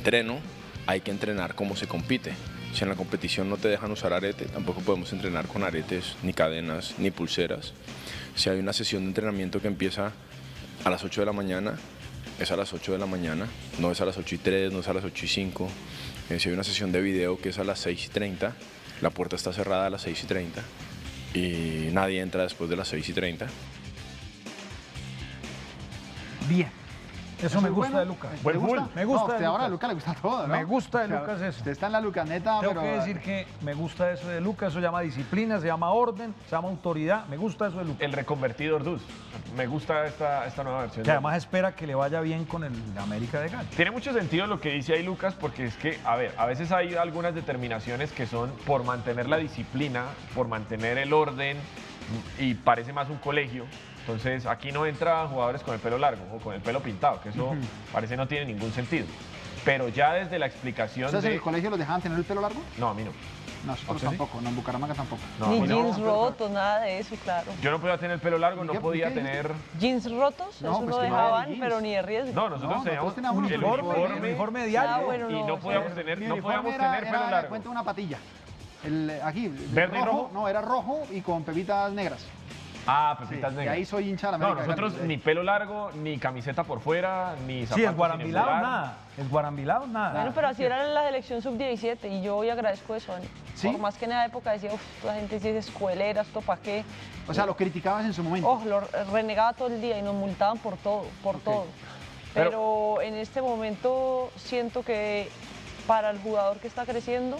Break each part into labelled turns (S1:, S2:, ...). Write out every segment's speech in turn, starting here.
S1: entreno hay que entrenar como se compite. Si en la competición no te dejan usar arete, tampoco podemos entrenar con aretes, ni cadenas, ni pulseras. Si hay una sesión de entrenamiento que empieza a las 8 de la mañana, es a las 8 de la mañana, no es a las 8:03, no es a las 8:05. Si hay una sesión de video que es a las 6:30, la puerta está cerrada a las 6:30 y nadie entra después de las 6:30.
S2: Bien. Eso me gusta de Lucas.
S3: ¿Me gusta?
S2: Me gusta.
S3: No,
S2: de
S3: ahora a
S2: Lucas.
S3: Lucas le gusta todo, ¿no?
S2: Me gusta de Lucas eso.
S3: Usted está en la lucaneta,
S2: Tengo
S3: pero...
S2: que decir que me gusta eso de Lucas, eso se llama disciplina, se llama orden, se llama autoridad, me gusta eso de Lucas.
S4: El reconvertido Orduz. Me gusta esta nueva versión.
S2: Que además espera que le vaya bien con el América de Cali.
S4: Tiene mucho sentido lo que dice ahí Lucas, porque es que, a ver, a veces hay algunas determinaciones que son por mantener la disciplina, por mantener el orden, y parece más un colegio. Entonces, aquí no entran jugadores con el pelo largo o con el pelo pintado, que eso parece no tiene ningún sentido. Pero ya desde la explicación
S3: ¿Ustedes en el colegio los dejaban tener el pelo largo?
S4: No, a mí no.
S3: Nosotros tampoco, no en Bucaramanga tampoco.
S4: No,
S5: Ni
S4: a mí no.
S5: jeans rotos, nada de eso, claro.
S4: Yo no podía tener el pelo largo, no podía
S3: qué
S4: tener...
S5: Jeans rotos,
S3: No,
S5: eso
S3: pues
S5: no
S3: que no
S5: dejaban,
S3: había jeans.
S5: pero ni de riesgo.
S4: No, nosotros teníamos
S3: teníamos
S4: el
S2: uniforme diario.
S5: Ah, bueno,
S4: y
S5: no,
S4: no
S5: sí.
S4: podíamos tener,
S3: Mi
S4: no
S3: uniforme
S4: podíamos tener pelo
S3: era
S4: largo.
S3: cuenta una patilla. Aquí,
S4: ¿Verde y rojo?
S3: No, era rojo y con pepitas negras.
S4: Ah,
S3: Sí,
S4: pepitas
S3: y
S4: negras.
S3: ahí soy hincha de la
S4: No,
S3: América.
S4: nosotros
S3: claro.
S4: ni pelo largo, ni camiseta por fuera, ni zapatos
S2: Sí, es
S4: sin
S2: guarambilado
S4: embolar.
S2: nada, es guarambilado nada.
S5: Bueno, pero así era en la selección sub-17 y yo hoy agradezco eso.
S3: ¿Sí?
S5: Por más que en esa época decía, uff, la gente dice escuelera, esto para qué.
S3: O sea, lo criticabas en su momento.
S5: Oh, lo renegaba todo el día y nos multaban por todo, todo. Pero en este momento siento que para el jugador que está creciendo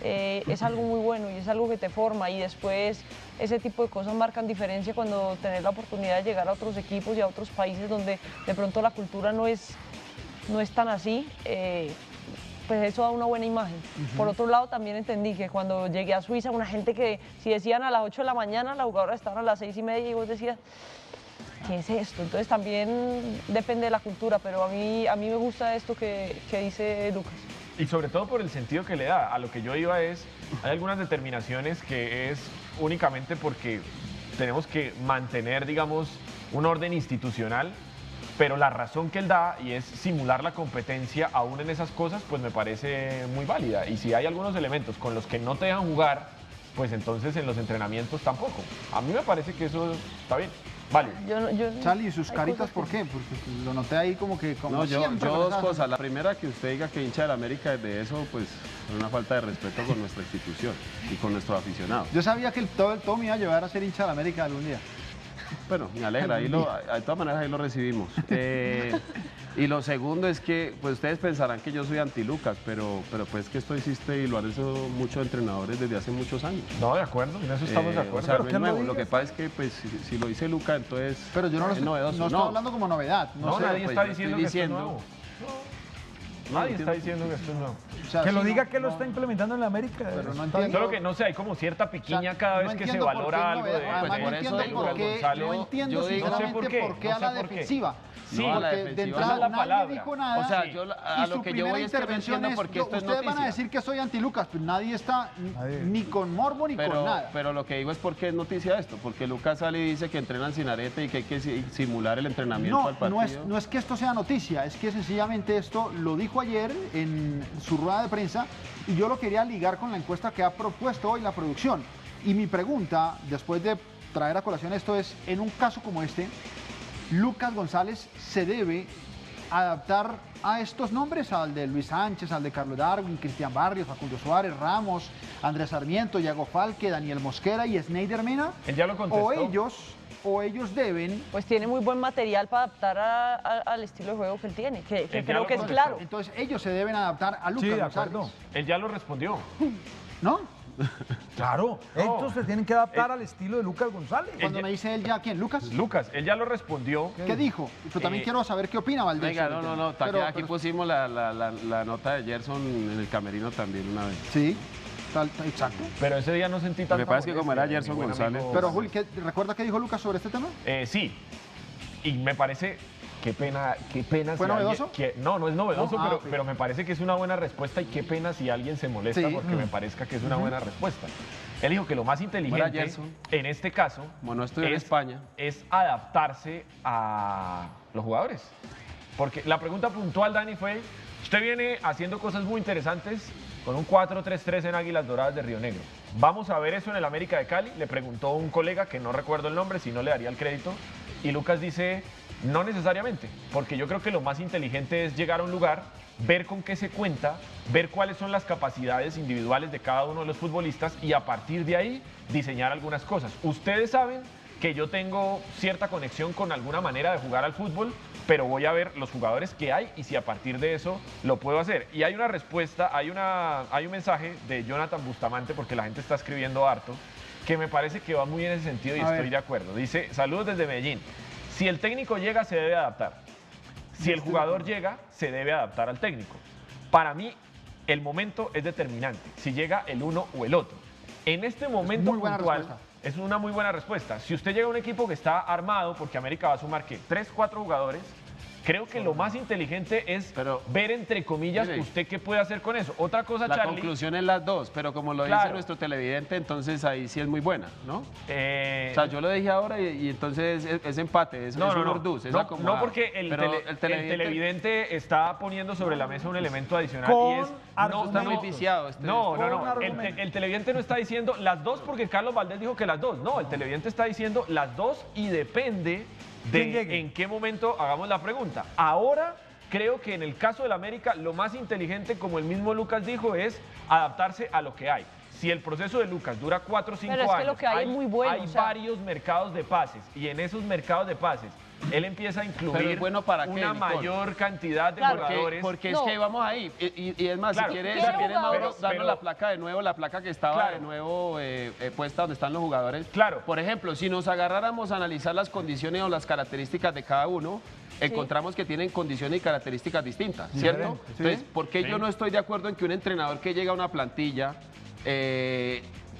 S5: es algo muy bueno y es algo que te forma y después ese tipo de cosas marcan diferencia cuando tenés la oportunidad de llegar a otros equipos y a otros países donde de pronto la cultura no es tan así. Pues eso da una buena imagen. Por otro lado, también entendí que cuando llegué a Suiza, una gente que si decían a las 8 de la mañana, las jugadoras estaban a las 6:30 y vos decías, ¿qué es esto? Entonces también depende de la cultura, pero a mí me gusta esto que dice Lucas.
S4: Y sobre todo por el sentido que le da. A lo que yo iba es, hay algunas determinaciones que es únicamente porque tenemos que mantener, digamos, un orden institucional, pero la razón que él da, y es simular la competencia aún en esas cosas, pues me parece muy válida. Y si hay algunos elementos con los que no te dejan jugar, pues entonces en los entrenamientos tampoco. A mí me parece que eso está bien. Vale.
S3: Charlie, ¿y sus
S5: hay
S3: caritas
S5: cosas
S3: por qué? Porque lo noté ahí como que... Como
S6: No, yo
S3: siempre,
S6: dos
S3: ¿verdad?
S6: cosas. La primera, que usted diga que hincha de la América, de eso, pues, es una falta de respeto con nuestra institución y con nuestros aficionados.
S3: Yo sabía que todo me iba a llevar a ser hincha de la América algún día.
S6: Bueno, me alegra, de todas maneras ahí lo recibimos. Y lo segundo es que, pues ustedes pensarán que yo soy anti-Lucas, pero pues que esto existe y lo han hecho muchos entrenadores desde hace muchos años.
S4: No, de acuerdo, en eso estamos de acuerdo.
S6: O sea, no
S2: ¿Pero
S6: es
S2: qué
S6: nuevo.
S2: lo
S6: Lo que
S2: dices?
S6: pasa es que, pues, si lo dice Lucas, entonces
S3: Pero yo no lo
S6: es
S3: estoy,
S6: novedoso.
S3: no estoy hablando como novedad.
S4: No,
S3: sé,
S4: nadie
S6: pues,
S4: está
S6: yo
S4: diciendo
S6: estoy
S4: que esto es
S6: diciendo-
S4: nuevo. Nadie está diciendo que esto es nuevo.
S3: o sea,
S2: Que
S3: sí,
S2: lo diga
S3: no,
S2: que lo
S3: no,
S2: está implementando en la América.
S3: Pero no
S2: Está bien.
S3: entiendo.
S4: Solo que no sé, hay como cierta piquiña cada vez
S3: no
S4: que se
S3: entiendo por qué
S4: valora algo
S3: novedad.
S4: de...
S3: Además,
S6: pues,
S3: no
S6: por
S3: entiendo
S6: eso
S3: por qué,
S4: González,
S3: no entiendo
S6: yo digo-
S3: sinceramente
S4: no sé por qué,
S3: por qué
S4: no
S3: a
S4: sé
S3: la
S4: por qué.
S3: defensiva.
S4: Sí,
S6: a la
S3: porque
S6: defensiva.
S3: de entrada
S4: Esa es la
S3: nadie
S4: palabra.
S3: dijo nada.
S6: O sea,
S4: Sí.
S6: a lo que yo voy es que no entiendo por qué esto es
S3: Ustedes van a
S6: noticia.
S3: decir que soy anti-Lucas, pero nadie está
S2: Nadie.
S3: ni con morbo ni con nada.
S6: Pero lo que digo es por qué es noticia esto, porque Lucas sale y dice que entrenan sin arete y que hay que simular el entrenamiento
S3: No,
S6: al partido.
S3: no es que esto sea noticia, es que sencillamente esto lo dijo ayer en su rueda de prensa y yo lo quería ligar con la encuesta que ha propuesto hoy la producción. Y mi pregunta, después de traer a colación esto, es, en un caso como este, ¿Lucas González se debe adaptar a estos nombres, al de Luis Sánchez, al de Carlos Darwin, Cristian Barrios, Facundo Suárez, Ramos, Andrés Sarmiento, Yago Falque, Daniel Mosquera y Sneider Mena?
S4: Él ya lo contestó.
S3: O ellos deben...
S5: Pues tiene muy buen material para adaptar al estilo de juego que él tiene, que
S4: Él ya
S5: creo
S4: lo
S5: que es
S4: contestó.
S5: claro.
S3: Entonces ellos se deben adaptar a Lucas
S2: Sí, de
S3: González.
S2: acuerdo.
S4: Él ya lo respondió.
S3: ¿No?
S2: Claro,
S4: No.
S2: estos se tienen que adaptar al estilo de Lucas González.
S3: Cuando
S4: ya-
S3: me dice él ya, ¿quién? ¿Lucas?
S4: Lucas, él ya lo respondió.
S3: ¿Qué dijo? Pero también quiero saber qué opina Valdés.
S6: Venga,
S3: sobre el
S6: no,
S3: tema.
S6: no, aquí
S3: Pero-
S6: pusimos la nota de Gerson en el camerino también una vez.
S3: Sí, exacto.
S4: Pero ese día no sentí tanto.
S6: Lo que pasa es que como era Gerson González,
S3: Pero, Juli, ¿recuerda qué dijo Lucas sobre este tema?
S4: Sí, y me parece, qué pena
S3: ¿Fue
S4: si
S3: novedoso?
S4: no, no es novedoso,
S3: No, ok.
S4: pero me parece que es me parece que es una buena respuesta y qué pena si alguien se molesta
S3: Sí.
S4: porque me parezca que es una buena respuesta. Él dijo que lo más inteligente
S6: Gerson.
S4: en este caso
S6: como no estoy en España.
S4: es adaptarse a los jugadores. Porque la pregunta puntual, Dani, fue, usted viene haciendo cosas muy interesantes con un 4-3-3 en Águilas Doradas de Río Negro. ¿Vamos a ver eso en el América de Cali? Le preguntó un colega que no recuerdo el nombre, si no le daría el crédito. Y Lucas dice, no necesariamente, porque yo creo que lo más inteligente es llegar a un lugar, ver con qué se cuenta, ver cuáles son las capacidades individuales de cada uno de los futbolistas y a partir de ahí diseñar algunas cosas. Ustedes saben que yo tengo cierta conexión con alguna manera de jugar al fútbol, pero voy a ver los jugadores que hay y si a partir de eso lo puedo hacer. Y hay una respuesta, hay un mensaje de Jonathan Bustamante, porque la gente está escribiendo harto, que me parece que va muy en ese sentido y estoy de acuerdo. Dice, saludos desde Medellín. Si el técnico llega, se debe adaptar. Si el jugador llega, se debe adaptar al técnico. Para mí, el momento es determinante, si llega el uno o el otro. En este momento puntual, es una muy buena respuesta. Si usted llega a un equipo que está armado, porque América va a sumar, ¿qué? 3, 4 jugadores, creo que lo más inteligente es ver, entre comillas, usted qué puede hacer con eso. Otra cosa,
S6: la
S4: Charlie...
S6: conclusión es las dos, pero como lo dice nuestro televidente, entonces ahí sí es muy buena, ¿no? O sea, yo lo dije ahora y entonces es empate, es un orduz, es acomodado.
S4: No, porque el televidente está poniendo sobre la mesa un elemento adicional y es...
S6: No, está muy viciado.
S4: El televidente no está diciendo las dos porque Carlos Valdés dijo que las dos. No, el televidente está diciendo las dos y depende de en qué momento hagamos la pregunta. Ahora creo que en el caso del América lo más inteligente, como el mismo Lucas dijo, es adaptarse a lo que hay. Si el proceso de Lucas dura 4 o 5 años,
S5: que lo que hay es muy bueno,
S4: hay varios mercados de pases y en esos mercados de pases él empieza a incluir una mayor cantidad de jugadores.
S6: Porque es que vamos ahí. Y es más, si quiere Mauro, darnos la placa de nuevo, la placa que estaba de nuevo puesta donde están los jugadores. Por ejemplo, si nos agarráramos a analizar las condiciones o las características de cada uno, encontramos que tienen condiciones y características distintas, ¿cierto? Entonces, ¿por qué yo no estoy de acuerdo en que un entrenador que llega a una plantilla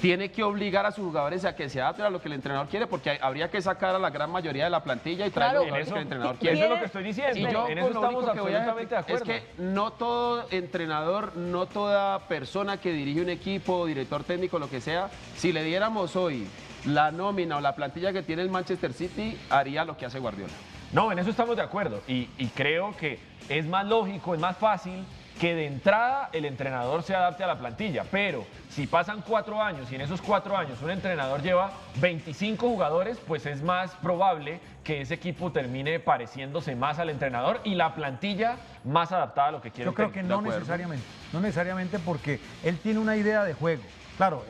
S6: tiene que obligar a sus jugadores a que se adapten a lo que el entrenador quiere? Porque habría que sacar a la gran mayoría de la plantilla y traer los jugadores que el entrenador quiere.
S4: Eso es lo que estoy diciendo.
S6: Y yo
S4: en eso estamos absolutamente de
S6: Es
S4: acuerdo.
S6: que no todo entrenador, no toda persona que dirige un equipo, director técnico, lo que sea, si le diéramos hoy la nómina o la plantilla que tiene el Manchester City, haría lo que hace Guardiola.
S4: No, en eso estamos de acuerdo y creo que es más lógico, es más fácil que de entrada el entrenador se adapte a la plantilla, pero si pasan 4 años y en esos 4 años un entrenador lleva 25 jugadores, pues es más probable que ese equipo termine pareciéndose más al entrenador y la plantilla más adaptada a lo que quiere.
S2: Yo creo que no necesariamente porque él tiene una idea de juego. Claro,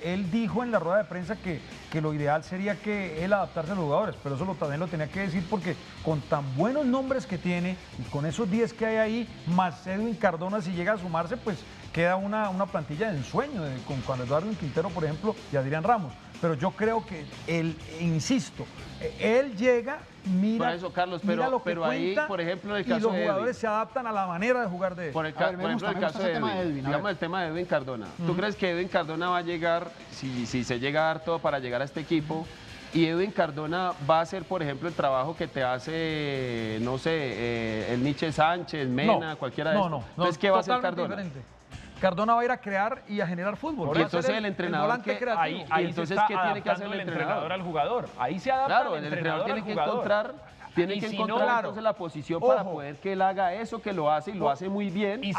S2: él dijo en la rueda de prensa que lo ideal sería que él adaptarse a los jugadores, pero eso también lo tenía que decir porque con tan buenos nombres que tiene y con esos 10 que hay ahí, más Edwin Cardona, si llega a sumarse, pues queda una plantilla de ensueño, con Juan Eduardo Quintero, por ejemplo, y Adrián Ramos. Pero yo creo que él, insisto, él llega, mira,
S6: por eso, Carlos,
S2: mira lo que
S6: pero
S2: cuenta,
S6: ahí, por ejemplo, en el
S2: y
S6: caso
S2: los
S6: de
S2: jugadores
S6: Edwin,
S2: se adaptan a la manera de jugar de él.
S6: Por ejemplo, el caso de Edwin, digamos el tema de Edwin Cardona. ¿Tú crees que Edwin Cardona va a llegar, si se llega a dar todo para llegar a este equipo, y Edwin Cardona va a hacer, por ejemplo, el trabajo que te hace, no sé, el Nietzsche Sánchez, Mena, cualquiera de estos?
S2: No,
S6: entonces, ¿qué va a hacer Cardona?
S2: Diferente. Cardona va a ir a crear y a generar fútbol.
S6: Y entonces el entrenador,
S4: ahí
S6: entonces, ¿qué tiene que hacer el entrenador
S4: al jugador? Ahí se adapta el entrenador
S6: tiene
S4: al
S6: que
S4: jugador.
S6: Tiene que encontrar entonces la posición para poder que él haga eso, que lo hace y lo hace muy bien y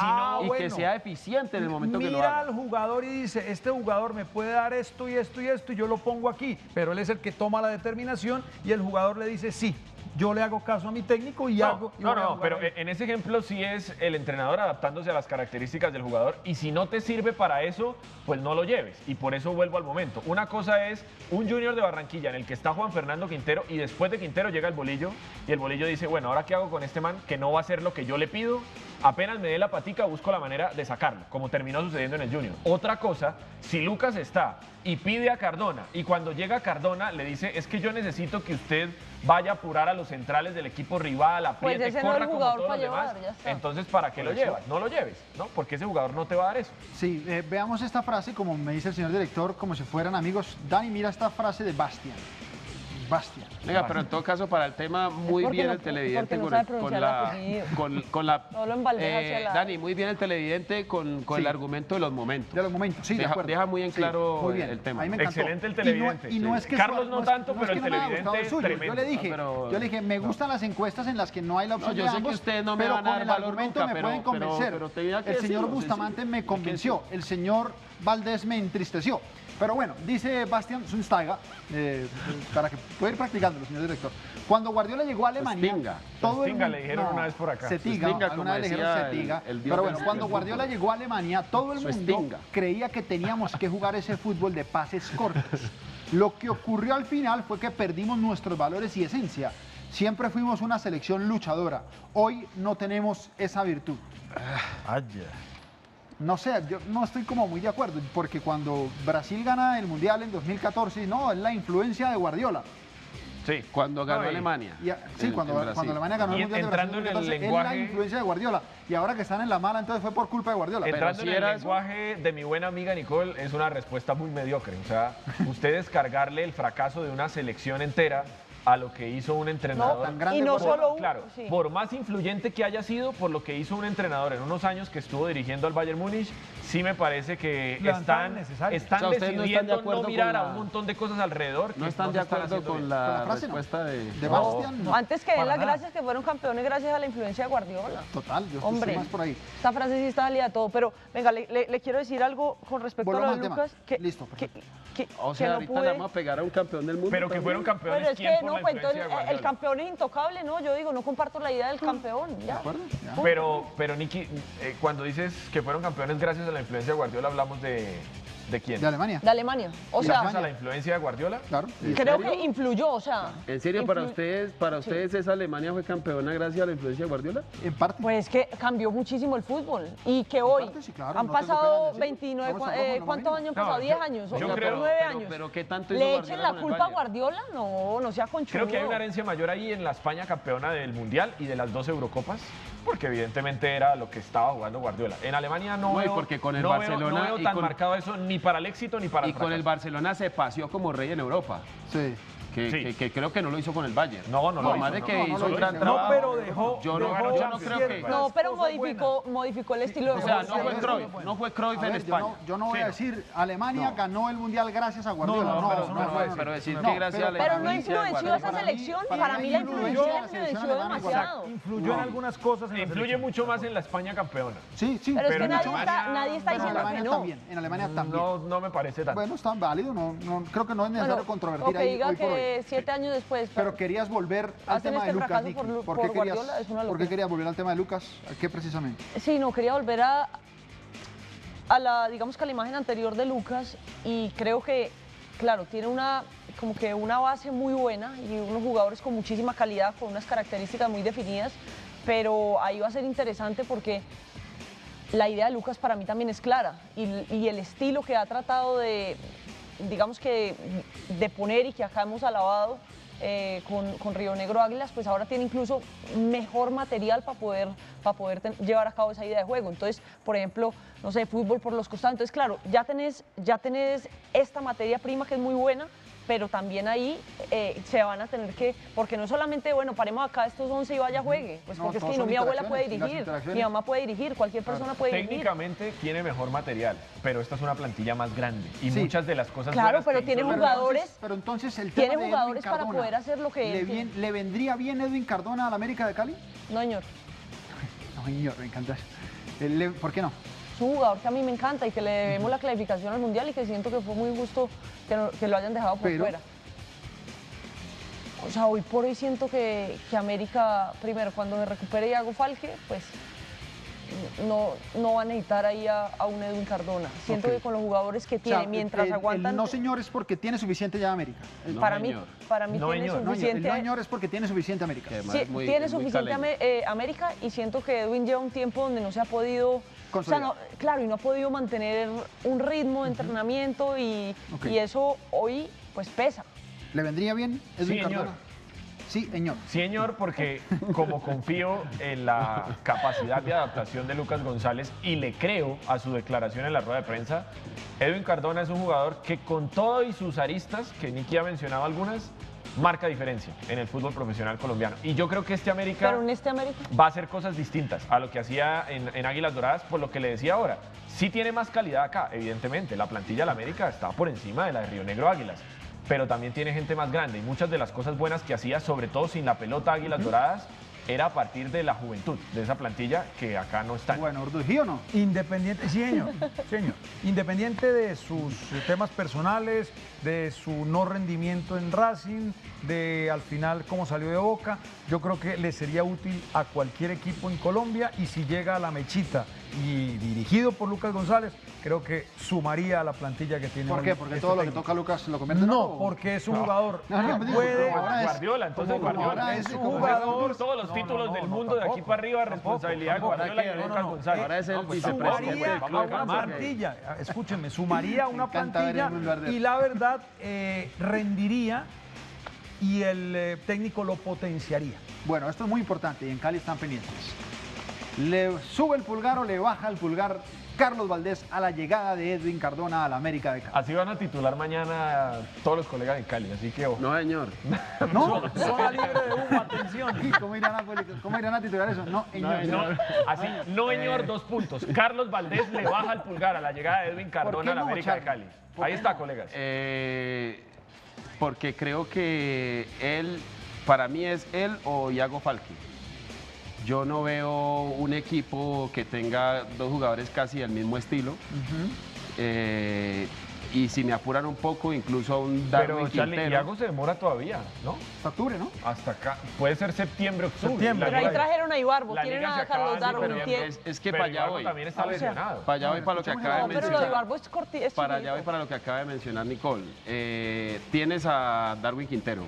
S6: que sea eficiente en el momento que lo haga.
S2: Mira al jugador y dice, este jugador me puede dar esto y esto y esto y yo lo pongo aquí, pero él es el que toma la determinación y el jugador le dice sí. Yo le hago caso a mi técnico y hago...
S4: pero en ese ejemplo sí es el entrenador adaptándose a las características del jugador y si no te sirve para eso, pues no lo lleves. Y por eso vuelvo al momento. Una cosa es un Junior de Barranquilla en el que está Juan Fernando Quintero y después de Quintero llega el Bolillo y el Bolillo dice, bueno, ¿ahora qué hago con este man que no va a hacer lo que yo le pido? Apenas me dé la patica, busco la manera de sacarlo, como terminó sucediendo en el Junior. Otra cosa, si Lucas está y pide a Cardona y cuando llega Cardona le dice, es que yo necesito que usted vaya a apurar a los centrales del equipo rival, apriete, corra como todos los demás. Entonces, ¿para qué lo llevas? No lo lleves, ¿no? Porque ese jugador no te va a dar eso.
S3: Sí, veamos esta frase, como me dice el señor director, como si fueran amigos. Dani, mira esta frase de Bastian. Bastian.
S6: Venga, pero en todo caso, para el tema, muy
S5: porque
S6: bien
S5: no-
S6: el televidente
S5: porque no
S6: con,
S5: sabe
S6: el- con
S5: pronunciar el
S6: la...
S5: apellido.
S6: Con la
S5: Solo en bandeja hacia la-
S6: Dani, muy bien el televidente con
S3: Sí.
S6: el argumento de los momentos.
S3: De los momentos, sí, de
S6: Deja-
S3: acuerdo.
S6: deja muy en
S3: Sí,
S6: claro
S3: muy bien.
S6: el tema.
S3: A mí me encantó.
S4: Excelente el
S3: Y no-
S4: televidente,
S3: Y no,
S4: sí.
S3: es que
S4: Carlos no tanto,
S3: es
S4: pero
S3: que
S4: el
S3: no me haya
S4: televidente
S3: gustado el suyo.
S4: tremendo.
S3: Yo le dije,
S6: No, pero-
S3: yo le dije, me gustan las encuestas en las que no hay la opción
S6: No, yo
S3: de
S6: sé que
S3: ambos,
S6: ustedes no me
S3: pero
S6: van a
S3: con
S6: dar
S3: el
S6: valor
S3: argumento
S6: nunca,
S3: me
S6: pero-
S3: pueden convencer.
S6: pero tenía que
S3: el señor
S6: decirlo,
S3: Bustamante
S6: sencillo.
S3: me
S6: Hay que
S3: convenció,
S6: decirlo.
S3: el señor Valdés me entristeció. Pero bueno, dice Bastian Schweinsteiger, para que pueda ir practicándolo, señor director. Cuando Guardiola llegó a Alemania,
S6: Stinga.
S3: todo el
S4: Stinga
S3: mundo...
S4: le dijeron una vez por acá.
S3: Stinga,
S6: Stinga,
S3: alguna
S6: como
S3: vez le dijeron
S6: decía
S3: Stinga.
S6: el dios
S3: Pero bueno,
S6: del
S3: cuando
S6: fútbol.
S3: Guardiola llegó a Alemania, todo el
S6: Su
S3: mundo
S6: Stinga.
S3: creía que teníamos que jugar ese fútbol de pases cortos. Lo que ocurrió al final fue que perdimos nuestros valores y esencia. Siempre fuimos una selección luchadora. Hoy no tenemos esa virtud. No sé, yo no estoy como muy de acuerdo, porque cuando Brasil gana el Mundial en 2014, no, es la influencia de Guardiola.
S4: Sí.
S6: Cuando ganó
S4: No, y-
S6: Alemania.
S3: Sí,
S6: en
S3: cuando
S6: Brasil.
S3: Alemania ganó el
S4: Y
S3: Mundial de
S4: entrando
S3: Brasil
S4: en el
S3: 2014, es la
S4: lenguaje-
S3: influencia de Guardiola. Y ahora que están en la mala, entonces fue por culpa de Guardiola.
S4: Entrando
S6: si
S4: en el
S6: era eso.
S4: lenguaje de mi buena amiga Nicole, es una respuesta muy mediocre. O sea, ustedes cargarle el fracaso de una selección entera a lo que hizo un entrenador.
S3: tan grande
S5: y no
S3: Guardiola.
S5: solo uno,
S4: Claro,
S5: sí.
S4: por más influyente que haya sido, por lo que hizo un entrenador en unos años que estuvo dirigiendo al Bayern Múnich, sí me parece que
S2: Levantaron
S4: están,
S2: necesario.
S4: están
S6: O sea, ustedes no están de
S4: decidiendo
S6: acuerdo
S4: no mirar
S6: con
S4: a
S6: la-
S4: un montón de cosas alrededor.
S6: No
S4: que
S6: están
S4: se
S6: de
S4: están
S6: acuerdo
S4: haciendo
S6: con
S4: bien.
S3: Con
S6: la
S3: la frase, no.
S6: respuesta de...
S3: De
S4: No.
S3: Bastian, no.
S5: Antes que den
S2: para
S5: las
S2: nada.
S5: gracias que fueron campeones gracias a la influencia de Guardiola.
S3: Total, yo
S5: Hombre,
S3: estoy más por ahí.
S5: esta frase sí está salida de todo, pero venga, le quiero decir algo con respecto
S3: Volvamos
S5: a
S3: al
S5: lo de
S3: tema.
S5: Lucas, que,
S3: Listo,
S5: que,
S3: perfecto.
S6: O
S5: que
S6: sea,
S5: no
S6: ahorita
S5: pude...
S6: le vamos a pegar a un campeón del mundo.
S4: Pero que
S6: también.
S4: fueron campeones,
S5: Pero es
S4: ¿quién
S5: que
S4: por
S5: no,
S4: la
S5: pues entonces
S4: influencia de
S5: el
S4: Guardiola?
S5: campeón es intocable, ¿no? Yo digo, no comparto la idea del campeón,
S3: ¿De
S5: ya.
S3: acuerdo? Ya.
S4: Pero Nicky, cuando dices que fueron campeones gracias a la influencia de Guardiola, hablamos ¿de quién?
S3: De Alemania.
S5: De Alemania. O
S3: Y
S5: sea,
S4: ¿Gracias a la influencia de Guardiola?
S3: Claro.
S5: creo que influyó, o sea...
S6: ¿En serio, para
S5: influ-
S6: ustedes esa Alemania fue campeona gracias a la influencia de Guardiola?
S3: En parte.
S5: Pues que cambió muchísimo el fútbol y que hoy
S3: parte sí, claro,
S5: han
S3: no tengo
S5: pasado
S3: pena de decir.
S5: 29,
S3: Vamos a rojo, lo
S5: ¿cuántos
S3: mismo.
S5: años han
S4: No,
S5: pasado?
S4: yo-
S5: 10 años,
S4: yo
S5: o
S4: creo-
S5: 9
S6: pero-
S5: años.
S6: pero ¿qué tanto hizo
S5: ¿Le echen
S6: Guardiola
S5: la
S6: con el
S5: culpa a
S6: Bayern?
S5: Guardiola? No, no sea conchudo.
S4: Creo que hay una herencia mayor ahí en la España campeona del Mundial y de las 2 Eurocopas, porque evidentemente era lo que estaba jugando Guardiola. En Alemania no,
S6: No, y
S4: veo,
S6: porque con el
S4: no veo-
S6: Barcelona
S4: no veo
S6: y
S4: tan
S6: con-
S4: marcado eso ni para el éxito ni para
S6: Y
S4: el
S6: con el
S4: fracaso.
S6: Barcelona se paseó como rey en Europa,
S3: Sí.
S6: que,
S4: Sí.
S6: que creo que no lo hizo con el Bayern.
S4: No, no lo
S6: Además
S4: hizo,
S6: de
S4: no,
S6: que
S3: no, no
S6: hizo
S3: lo
S6: un
S3: hizo.
S6: gran
S3: No,
S6: trabajo.
S2: pero dejó...
S6: Yo no-
S2: dejó
S6: yo no creo que-
S2: ciertas
S5: No, pero
S2: cosas
S5: modificó el estilo
S6: O
S5: de
S6: sea,
S5: juego.
S6: no fue
S3: sí,
S6: Cruyff,
S3: sí.
S6: no fue Cruyff
S3: A
S6: en
S3: ver,
S6: España.
S3: yo no voy a decir Alemania
S6: No.
S3: ganó el Mundial gracias a Guardiola.
S4: no,
S3: no,
S4: pero
S3: no,
S4: no,
S3: no, no,
S6: pero decir
S3: no,
S6: que gracias a la
S5: Pero no
S6: influencia de
S5: influenció a esa
S6: Guardiola.
S5: selección.
S3: para
S5: Para
S3: mí
S5: mí la
S3: influyó
S5: influenció
S3: la selección
S5: demasiado.
S3: alemana.
S2: Influyó en algunas cosas en la
S4: Influye
S2: selección.
S4: mucho más en la España campeona.
S3: Sí, sí.
S5: Pero es
S4: Pero
S5: que
S4: en
S5: nadie está
S3: Pero en
S5: diciendo que
S3: Alemania
S5: no.
S3: también. En Alemania también.
S4: No me parece tanto.
S3: Bueno, está válido. Creo que no es necesario
S5: Bueno,
S3: controvertir
S5: o que
S3: ahí
S5: diga
S3: hoy por hoy.
S5: que 7 años después.
S3: Pero querías volver al
S5: Hacen
S3: tema de
S5: este
S3: Lucas,
S5: fracaso
S3: Nicky.
S5: por
S3: qué
S5: Guardiola, es una
S3: ¿Por qué
S5: locura.
S3: querías volver al tema de Lucas? ¿A qué precisamente?
S5: Sí, no, quería volver a la, digamos que a la imagen anterior de Lucas y creo que, claro, tiene como que una base muy buena y unos jugadores con muchísima calidad, con unas características muy definidas, pero ahí va a ser interesante porque la idea de Lucas para mí también es clara y el estilo que ha tratado de, digamos que, de poner y que acá hemos alabado con Río Negro Águilas, pues ahora tiene incluso mejor material para poder llevar a cabo esa idea de juego. Entonces, por ejemplo, no sé, fútbol por los costados. Entonces, claro, ya tenés esta materia prima que es muy buena, pero también ahí se van a tener que, porque no solamente, bueno, paremos acá estos 11 y vaya juegue, pues
S3: No,
S5: porque es
S3: todos
S5: que no,
S3: son
S5: mi abuela puede
S3: interacciones, y las
S5: dirigir,
S3: interacciones-
S5: mi mamá puede dirigir, cualquier persona puede dirigir.
S4: Técnicamente tiene mejor material, pero esta es una plantilla más grande y
S3: Sí.
S4: muchas de las cosas
S5: Claro,
S4: buenas
S5: pero
S4: que
S5: tiene
S4: hizo
S3: Pero
S5: jugadores-
S3: Pero entonces el tema
S5: tiene
S3: de Edwin
S5: jugadores para
S3: Cardona,
S5: poder hacer lo que-
S3: ¿Le vendría bien Edwin Cardona al América de Cali?
S5: No, señor.
S3: No, señor, me encanta. ¿Por qué no?
S5: Es un jugador que a mí me encanta y que le debemos la clasificación al Mundial y que siento que fue muy injusto que lo hayan dejado por
S3: Pero-
S5: fuera. O sea, hoy por hoy siento que América, primero, cuando se recupere Iago Falque, pues no va a necesitar ahí a un Edwin Cardona. Siento
S3: Ok.
S5: que con los jugadores que
S3: O
S5: tiene,
S3: sea,
S5: mientras
S3: el
S5: aguantan...
S3: no señor es porque tiene suficiente ya América.
S6: No,
S5: para mí,
S6: señor.
S5: para mí
S4: No,
S5: tiene
S4: señor.
S3: No, el
S5: suficiente...
S3: no señor es porque tiene suficiente América.
S6: Que además
S5: Sí,
S6: es muy-
S5: tiene
S6: es muy
S5: suficiente
S6: talento.
S5: América y siento que Edwin lleva un tiempo donde no se ha podido, o sea,
S3: Consolidar.
S5: claro, y no ha podido mantener un ritmo de entrenamiento y
S3: Ok.
S5: eso hoy pues pesa.
S3: ¿Le vendría bien Edwin
S4: Sí,
S3: Cardona?
S4: señor.
S3: Sí, señor.
S4: Señor, porque como confío en la capacidad de adaptación de Lucas González y le creo a su declaración en la rueda de prensa, Edwin Cardona es un jugador que con todo y sus aristas, que Nicky ha mencionado algunas, marca diferencia en el fútbol profesional colombiano. Y yo creo que este América
S5: Pero en este América.
S4: va a hacer cosas distintas a lo que hacía en Águilas Doradas, por lo que le decía ahora. Sí tiene más calidad acá, evidentemente. La plantilla de la América está por encima de la de Río Negro Águilas, pero también tiene gente más grande y muchas de las cosas buenas que hacía, sobre todo sin la pelota Águilas Doradas, era a partir de la juventud de esa plantilla que acá no está.
S3: Bueno, ¿sí o no?
S2: Independiente, sí, señor, señor. Independiente de sus temas personales, de su no rendimiento en Racing, de al final cómo salió de Boca, yo creo que le sería útil a cualquier equipo en Colombia y si llega a la mechita y dirigido por Lucas González, creo que sumaría a la plantilla que tiene.
S3: ¿Por qué?
S2: hoy
S3: ¿Porque
S2: este
S3: todo lo que
S2: técnico.
S3: toca Lucas lo convierte en
S2: No,
S3: oro?
S2: porque es un jugador
S3: No,
S2: que
S3: digo,
S2: puede...
S3: ahora es-
S4: Guardiola, entonces
S3: como
S4: Guardiola
S3: ahora
S2: es un
S3: como
S2: jugador...
S4: todos los títulos del mundo de aquí para arriba, responsabilidad de Guardiola y de Lucas González.
S6: Ahora es el
S4: pues,
S6: vicepresidente
S4: tampoco,
S2: Sumaría
S6: del
S2: a
S6: club.
S2: una
S6: Vamos a
S2: plantilla, escúchenme, sumaría a una
S3: Me encanta ver el
S2: plantilla
S3: mundo arder.
S2: y la verdad rendiría y el técnico lo potenciaría.
S3: Bueno, esto es muy importante y en Cali están pendientes. ¿Le sube el pulgar o le baja el pulgar Carlos Valdés a la llegada de Edwin Cardona a la América de Cali?
S4: Así van a titular mañana todos los colegas de Cali, así que ojo.
S6: No, señor.
S3: ¿No?
S2: Zona libre de humo, atención.
S3: ¿Y cómo irán a titular eso? No, señor.
S4: No, así, no, señor, 2 puntos. Carlos Valdés le baja el pulgar a la llegada de Edwin
S3: ¿Por qué
S4: Cardona a la
S3: no,
S4: América de
S3: Charlie?
S4: Cali.
S3: ¿Por
S4: Ahí
S3: qué
S4: está,
S3: no?
S4: colegas.
S6: Porque creo que él, para mí es él o Iago Falque. Yo no veo un equipo que tenga 2 jugadores casi del mismo estilo. Y si me apuran un poco, incluso a un Darwin
S4: Pero Charlie,
S6: Quintero.
S4: Iago se demora todavía, ¿no?
S3: Hasta octubre, ¿no?
S4: Hasta acá. Puede ser septiembre, octubre.
S2: Septiembre.
S5: Pero ahí
S4: liga-
S5: trajeron a Ibarbo,
S4: la
S5: quieren
S4: liga se
S5: a
S4: acaba
S5: Carlos
S4: en
S5: Darwin.
S4: noviembre.
S6: Es que
S4: Pero
S6: para allá
S4: Ibarbo
S6: voy.
S4: también está
S3: A ver,
S4: lesionado.
S6: Para allá voy para lo que
S3: escuchemos
S6: acaba de
S3: a-
S5: No, pero lo de
S6: mencionar.
S5: Ibarbo es cortito.
S6: Para allá voy para lo que acaba de mencionar Nicole. Tienes a Darwin Quintero,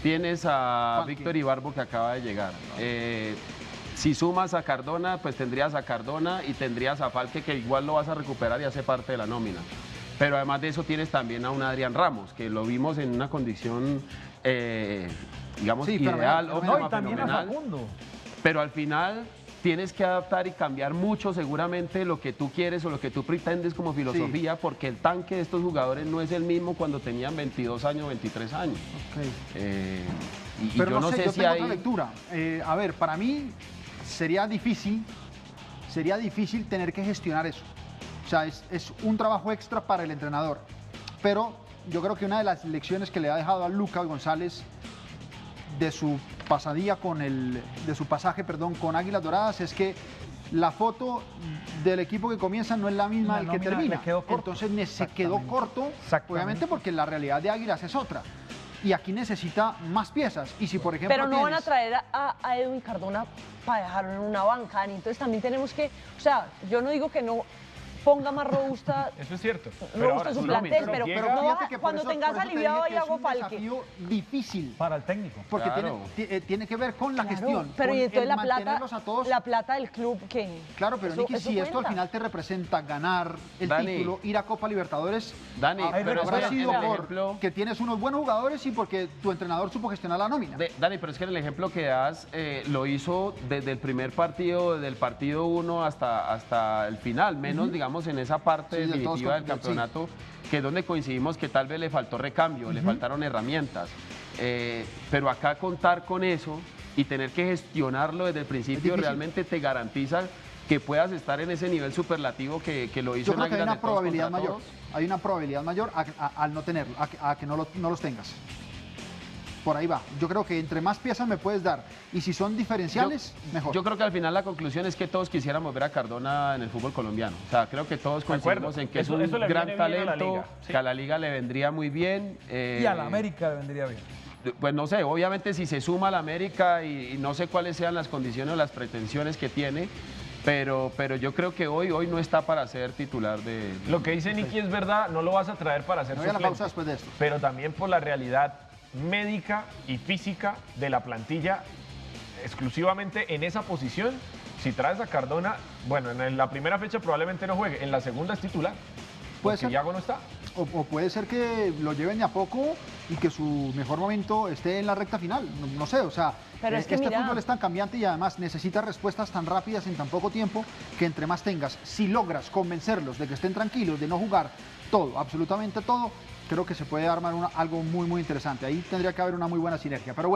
S6: tienes a
S3: Falque.
S6: Víctor Ibarbo que acaba de llegar. Si sumas a Cardona, pues tendrías a Cardona y tendrías a Falque que igual lo vas a recuperar y hace parte de la nómina. Pero además de eso tienes también a un Adrián Ramos, que lo vimos en una condición, digamos,
S3: Sí, fenomenal,
S6: ideal,
S3: fenomenal.
S2: No,
S6: óptima,
S2: y también a
S6: fenomenal.
S2: Facundo.
S6: Pero al final tienes que adaptar y cambiar mucho seguramente lo que tú quieres o lo que tú pretendes como filosofía, porque el tanque de estos jugadores no es el mismo cuando tenían 22 años, 23 años. Y
S3: Pero
S6: yo no sé
S3: yo
S6: si
S3: tengo
S6: hay...
S3: otra lectura. A ver, para mí sería difícil tener que gestionar eso. O sea, es un trabajo extra para el entrenador. Pero yo creo que una de las lecciones que le ha dejado a Lucas González de su pasadía de su pasaje, perdón, con Águilas Doradas es que la foto del equipo que comienza no es la misma
S2: La
S3: del que
S2: nómina
S3: termina.
S2: le quedó corto.
S3: Entonces se quedó
S2: Exactamente.
S3: corto,
S2: Exactamente.
S3: obviamente porque la realidad de Águilas es otra. Y aquí necesita más piezas. Y si por ejemplo
S5: Pero no van a
S3: tienes-
S5: traer a Edwin Cardona para dejarlo en una banca, ni entonces también tenemos que, o sea, yo no digo que no ponga más robusta,
S4: Eso es cierto.
S5: robusto su plantel, pero
S4: llega-
S5: no
S3: fíjate
S5: baja-
S3: que por
S5: cuando
S3: eso-
S5: tengas
S3: por eso te
S5: aliviado
S3: dije
S5: a
S3: que es
S5: Iago
S3: un
S5: Falque.
S3: desafío difícil.
S2: Para el técnico.
S3: Porque
S6: Claro.
S3: tiene que ver con la
S5: Claro,
S3: gestión.
S5: pero
S3: con
S5: y entonces
S3: el mantenerlos a todos.
S5: la plata del club, ¿qué?
S3: Claro, pero
S5: Eso-
S3: Nicky,
S5: eso
S3: si esto al
S5: cuenta.
S3: final te representa ganar el
S6: Dani.
S3: título, ir a Copa Libertadores,
S6: Dani,
S3: pero
S2: pero
S3: habrá
S2: es que
S3: sido
S6: en el
S3: por
S6: ejemplo-
S3: que tienes unos buenos jugadores y porque tu entrenador supo gestionar la nómina.
S6: Dani, pero es que en el ejemplo que das, lo hizo desde el primer partido, desde el partido 1 hasta el final, menos, digamos, en esa parte
S3: Sí, de todos
S6: definitiva del
S3: sí.
S6: campeonato, que es donde coincidimos que tal vez le faltó recambio, le faltaron herramientas. Pero acá contar con eso y tener que gestionarlo desde el principio
S3: difícil.
S6: realmente te garantiza que puedas estar en ese nivel superlativo que lo hizo
S3: Yo creo
S6: en
S3: que hay
S6: Águilas
S3: una
S6: de todos
S3: probabilidad
S6: contra
S3: mayor.
S6: todos.
S3: Hay una probabilidad mayor al no tenerlo, a que no los tengas. Por ahí va. Yo creo que entre más piezas me puedes dar y si son diferenciales, mejor.
S6: Yo creo que al final la conclusión es que todos quisiéramos ver a Cardona en el fútbol colombiano. O sea, creo que todos coincidimos en que
S4: Eso-
S6: es un
S4: eso le
S6: gran
S4: viene bien a la
S6: talento,
S4: liga, sí.
S6: que a la liga le vendría muy bien.
S2: Y a la América le vendría bien.
S6: Pues no sé, obviamente si se suma a la América y no sé cuáles sean las condiciones o las pretensiones que tiene, pero yo creo que hoy no está para ser titular de...
S4: Lo que dice Nicky es verdad, no lo vas a traer para hacer
S3: Me voy a la
S4: suplente,
S3: pausa después de esto.
S4: pero también por la realidad médica y física de la plantilla exclusivamente en esa posición. Si traes a Cardona, bueno, en la primera fecha probablemente no juegue, en la segunda es titular,
S3: Puede
S4: porque
S3: ser.
S4: Iago no está.
S3: O puede ser que lo lleven de a poco y que su mejor momento esté en la recta final. No sé, o sea,
S5: Pero es que
S3: este
S5: mira-
S3: fútbol es tan cambiante y además necesita respuestas tan rápidas en tan poco tiempo que entre más tengas, si logras convencerlos de que estén tranquilos, de no jugar todo, absolutamente todo, creo que se puede armar algo muy, muy interesante. Ahí tendría que haber una muy buena sinergia. Pero bueno.